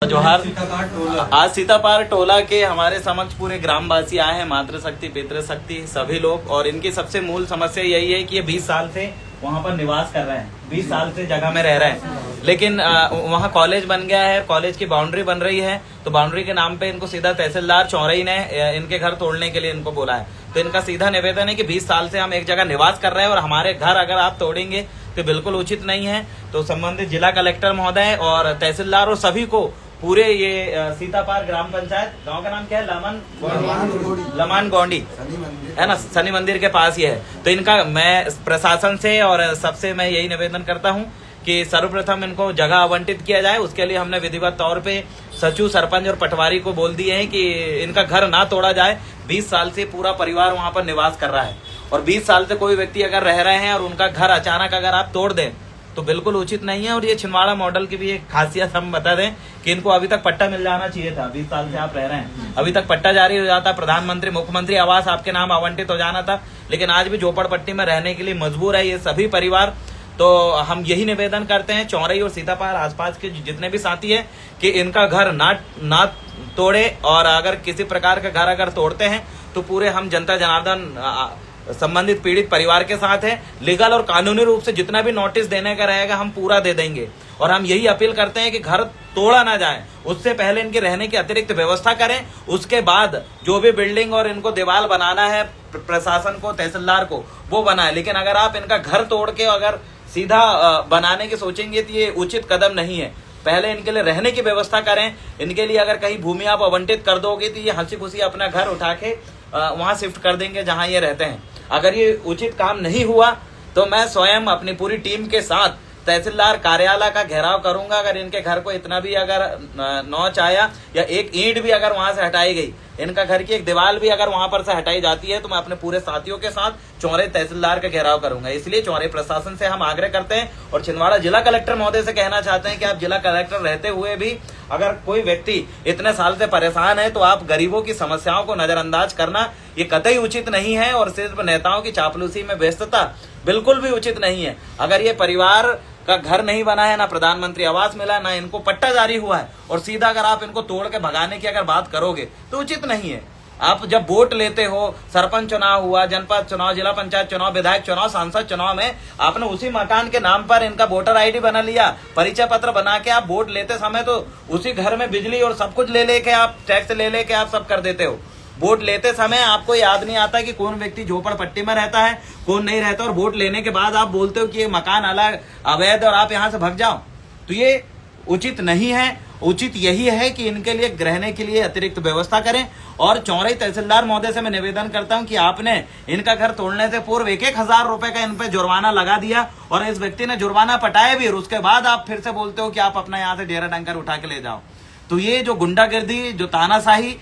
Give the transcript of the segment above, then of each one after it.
जोहार। आज सीतापार टोला के हमारे समक्ष पूरे ग्रामवासी आए हैं, मातृशक्ति पितृशक्ति सभी लोग, और इनकी सबसे मूल समस्या यही है कि ये 20 साल से वहाँ पर निवास कर रहे हैं, 20 साल से जगह में रह रहे हैं, लेकिन वहाँ कॉलेज बन गया है, कॉलेज की बाउंड्री बन रही है, तो बाउंड्री के नाम पे इनको सीधा तहसीलदार चौरई ने इनके घर तोड़ने के लिए इनको बोला है। तो इनका सीधा निवेदन है कि 20 साल से हम एक जगह निवास कर रहे हैं और हमारे घर अगर आप तोड़ेंगे तो बिल्कुल उचित नहीं है। तो संबंधित जिला कलेक्टर महोदय और तहसीलदार और सभी को पूरे ये सीतापार ग्राम पंचायत, गांव का नाम क्या है, लमान गौंडी है ना, शनि मंदिर के पास ये है। तो इनका मैं प्रशासन से और सबसे मैं यही निवेदन करता हूं कि सर्वप्रथम इनको जगह आवंटित किया जाए। उसके लिए हमने विधिवत तौर पे सचिव, सरपंच और पटवारी को बोल दिए हैं कि इनका घर ना तोड़ा जाए। 20 साल से पूरा परिवार वहां पर निवास कर रहा है और 20 साल से कोई व्यक्ति अगर रह रहे हैं और उनका घर अचानक अगर आप तोड़ दें तो बिल्कुल उचित नहीं है। और ये छिंदवाड़ा मॉडल की भी एक खासियत हम बता दें कि इनको अभी तक पट्टा मिल जाना चाहिए था। 20 साल से आप रह रहे हैं, अभी तक पट्टा जारी हो जाता, प्रधानमंत्री मुख्यमंत्री आवास आपके नाम आवंटित हो जाना था, लेकिन आज भी झोपड़पट्टी में रहने के लिए मजबूर है ये सभी परिवार। तो हम यही निवेदन करते हैं चौरई और सीतापार आसपास के जितने भी साथी है कि इनका घर ना तोड़े, और अगर किसी प्रकार का घर अगर तोड़ते हैं तो पूरे हम जनता जनार्दन संबंधित पीड़ित परिवार के साथ है। लीगल और कानूनी रूप से जितना भी नोटिस देने का रहेगा हम पूरा दे देंगे। और हम यही अपील करते हैं कि घर तोड़ा ना जाए, उससे पहले इनके रहने की अतिरिक्त व्यवस्था करें। उसके बाद जो भी बिल्डिंग और इनको दीवार बनाना है प्रशासन को, तहसीलदार को, वो बनाए। लेकिन अगर आप इनका घर तोड़ के अगर सीधा बनाने की सोचेंगे तो ये उचित कदम नहीं है। पहले इनके लिए रहने की व्यवस्था करें। इनके लिए अगर कहीं भूमि आप आवंटित कर दोगे तो ये हंसी खुशी अपना घर उठा के वहां शिफ्ट कर देंगे जहां ये रहते हैं। अगर ये उचित काम नहीं हुआ तो मैं स्वयं अपनी पूरी टीम के साथ तहसीलदार कार्यालय का घेराव करूंगा। अगर इनके घर को इतना भी अगर नौच आया या एक ईंट भी अगर वहां से हटाई गई, इनका घर की एक दीवार भी अगर वहां पर से हटाई जाती है, तो मैं अपने पूरे साथियों के साथ चौरे तहसीलदार का घेराव करूंगा। इसलिए चौरे प्रशासन से हम आग्रह करते हैं और छिंदवाड़ा जिला कलेक्टर महोदय से कहना चाहते हैं कि आप जिला कलेक्टर रहते हुए भी अगर कोई व्यक्ति इतने साल से परेशान है तो आप गरीबों की समस्याओं को नजरअंदाज करना ये कतई उचित नहीं है। और सिर्फ नेताओं की चापलूसी में व्यस्तता बिल्कुल भी उचित नहीं है। अगर ये परिवार का घर नहीं बना है, ना प्रधानमंत्री आवास मिला, ना इनको पट्टा जारी हुआ है, और सीधा अगर आप इनको तोड़ के भगाने की अगर बात करोगे तो उचित नहीं है। आप जब वोट लेते हो, सरपंच चुनाव हुआ, जनपद चुनाव, जिला पंचायत चुनाव, विधायक चुनाव, सांसद चुनाव में आपने उसी मकान के नाम पर इनका वोटर आईडी बना लिया, परिचय पत्र बना के आप वोट लेते समय तो उसी घर में बिजली और सब कुछ ले लेके आप टैक्स ले लेके आप सब कर देते हो। वोट लेते समय आपको याद नहीं आता कि कौन व्यक्ति झोपड़पट्टी में रहता है, कौन नहीं रहता, और वोट लेने के बाद आप बोलते हो कि ये मकान अलग अवैध और आप यहाँ से भाग जाओ। तो ये उचित नहीं है। उचित यही है कि इनके लिए रहने के लिए अतिरिक्त व्यवस्था करें। और चौरई तहसीलदार महोदय से मैं निवेदन करता हूं कि आपने इनका घर तोड़ने से पूर्व 1,000 रुपए का इन पे जुर्माना लगा दिया और इस व्यक्ति ने जुर्माना पटाया भी, और उसके बाद आप फिर से बोलते हो कि आप अपना यहाँ से डेरा डंकर उठा के ले जाओ। तो ये जो गुंडागर्दी, जो तानाशाही,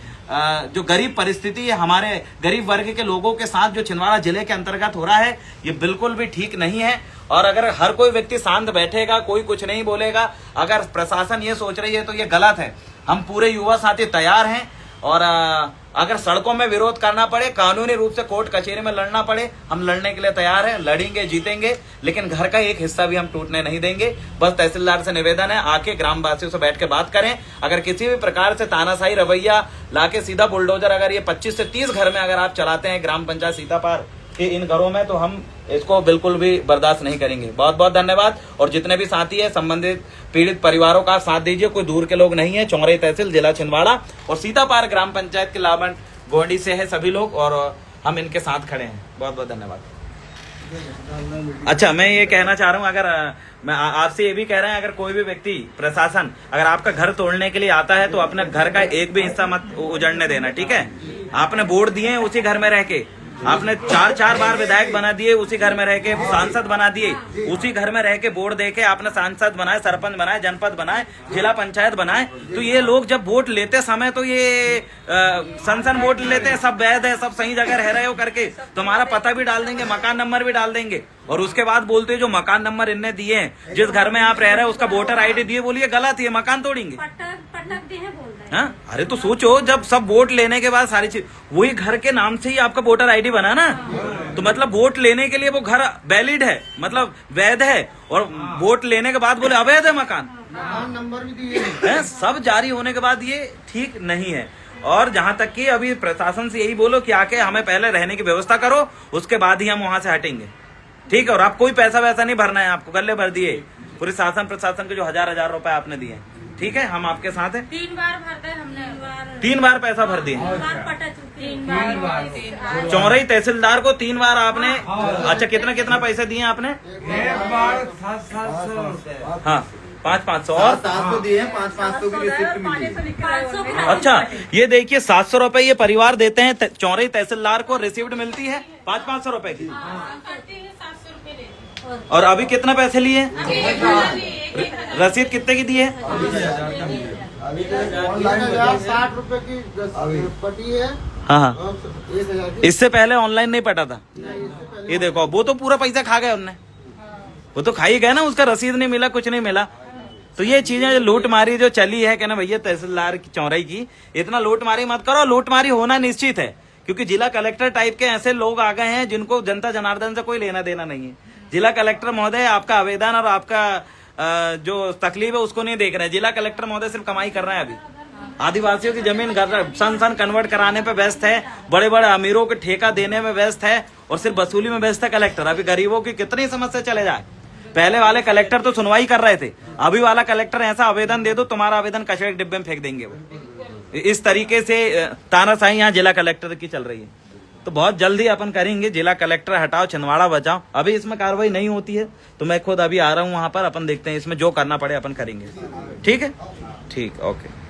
जो गरीब परिस्थिति है हमारे गरीब वर्ग के लोगों के साथ जो छिंदवाड़ा जिले के अंतर्गत हो रहा है, ये बिल्कुल भी ठीक नहीं है। और अगर हर कोई व्यक्ति शांत बैठेगा, कोई कुछ नहीं बोलेगा, अगर प्रशासन ये सोच रही है तो ये गलत है। हम पूरे युवा साथी तैयार हैं, और अगर सड़कों में विरोध करना पड़े, कानूनी रूप से कोर्ट कचहरी में लड़ना पड़े, हम लड़ने के लिए तैयार हैं, लड़ेंगे, जीतेंगे, लेकिन घर का एक हिस्सा भी हम टूटने नहीं देंगे। बस तहसीलदार से निवेदन है, आके ग्रामवासियों से बैठ के बात करें। अगर किसी भी प्रकार से तानाशाही रवैया लाके सीधा बुलडोजर अगर ये 25 से 30 घर में अगर आप चलाते हैं ग्राम पंचायत सीतापार के इन घरों में, तो हम इसको बिल्कुल भी बर्दाश्त नहीं करेंगे। बहुत बहुत धन्यवाद। और जितने भी साथी है संबंधित पीड़ित परिवारों का साथ दीजिए, कोई दूर के लोग नहीं है। चौरई तहसील, जिला छिंदवाड़ा और सीतापार ग्राम पंचायत के लामन गोंडी से है सभी लोग, और हम इनके साथ खड़े हैं। बहुत बहुत धन्यवाद। अच्छा, मैं ये कहना चाह रहा हूँ, अगर मैं आपसे ये भी कह रहे हैं, अगर कोई भी व्यक्ति, प्रशासन अगर आपका घर तोड़ने के लिए आता है तो अपने घर का एक भी हिस्सा मत उजड़ने देना, ठीक है। आपने वोट दिए हैं उसी घर में रह के, आपने 4 बार विधायक बना दिए, उसी घर में रह के सांसद बना दिए, उसी घर में रह के वोट दे के आपने सांसद बनाए, सरपंच बनाए, जनपद बनाए, जिला पंचायत बनाए। तो ये लोग जब वोट लेते समय तो ये सनसन वोट लेते हैं, सब वैध है, सब सही जगह रह रहे हो करके, तो हमारा पता भी डाल देंगे, मकान नंबर भी डाल देंगे, और उसके बाद बोलते जो मकान नंबर इनने दिए हैं, जिस घर में आप रह रहे हो उसका वोटर आईडी दिए, बोलिए गलत है, मकान तोड़ेंगे। हाँ, अरे तो सोचो, जब सब वोट लेने के बाद सारी चीज वही घर के नाम से ही आपका वोटर आईडी बना ना, तो मतलब वोट लेने के लिए वो घर वैलिड है, मतलब वैध है, और वोट लेने के बाद बोले अवैध है मकान, नंबर भी दिए हैं, सब जारी होने के बाद ये ठीक नहीं है। और जहां तक कि अभी प्रशासन से यही बोलो कि आके हमें पहले रहने की व्यवस्था करो, उसके बाद ही हम वहां से हटेंगे, ठीक है। और आप कोई पैसा वैसा नहीं भरना है, आपको गले भर दिए पूरे शासन प्रशासन के जो हजार रुपए आपने दिए, ठीक है, हम आपके साथ हैं। 3 बार भरते हैं हमने, 3 बार पैसा भर दिए, 3 बार चौरई तहसीलदार को 3 बार आपने। अच्छा, कितना पैसे दिए आपने? एक बार 700 रुपए। हाँ, 500 और 700 दिए, 500 की रिसिप्ट मिली। 500 की अच्छा, ये देखिए 700 रुपए ये परिवार देते हैं चौरई तहसीलदार को, रिसिप्ट मिलती है 500 रुपए की। 700 रुपए लेते हैं। और अभी कितना पैसे लिए? रसीद कितने की दी है? अभी 1060 रुपए की पटी है। हाँ हाँ, 1000 की। इससे पहले ऑनलाइन नहीं पटा था। ये देखो, वो तो पूरा पैसा खा गए उनने, वो तो खा ही गए ना, उसका रसीद नहीं मिला, कुछ नहीं मिला। तो ये चीजें जो लूटमारी जो चली है, कहना भैया तहसीलदार की चौरई की इतना लूटमारी मत करो। लूटमारी होना निश्चित है, क्योंकि जिला कलेक्टर टाइप के ऐसे लोग आ गए हैं जिनको जनता जनार्दन से कोई लेना देना नहीं है। जिला कलेक्टर महोदय आपका आवेदन और आपका जो तकलीफ है उसको नहीं देख रहे हैं। जिला कलेक्टर महोदय सिर्फ कमाई कर रहे हैं। अभी आदिवासियों की जमीन सन कन्वर्ट कराने पे व्यस्त है, बड़े बड़े अमीरों को ठेका देने में व्यस्त है, और सिर्फ वसूली में व्यस्त है कलेक्टर। अभी गरीबों की कितनी समस्या चले जाए। पहले वाले कलेक्टर तो सुनवाई कर रहे थे, अभी वाला कलेक्टर ऐसा आवेदन दे दो, तुम्हारा आवेदन कचरे के डिब्बे में फेंक देंगे वो। इस तरीके से तानाशाही यहाँ जिला कलेक्टर की चल रही है। तो बहुत जल्दी अपन करेंगे, जिला कलेक्टर हटाओ, छिंदवाड़ा बचाओ। अभी इसमें कार्रवाई नहीं होती है तो मैं खुद अभी आ रहा हूँ वहां पर, अपन देखते हैं इसमें जो करना पड़े अपन करेंगे। ठीक है, ठीक, ओके।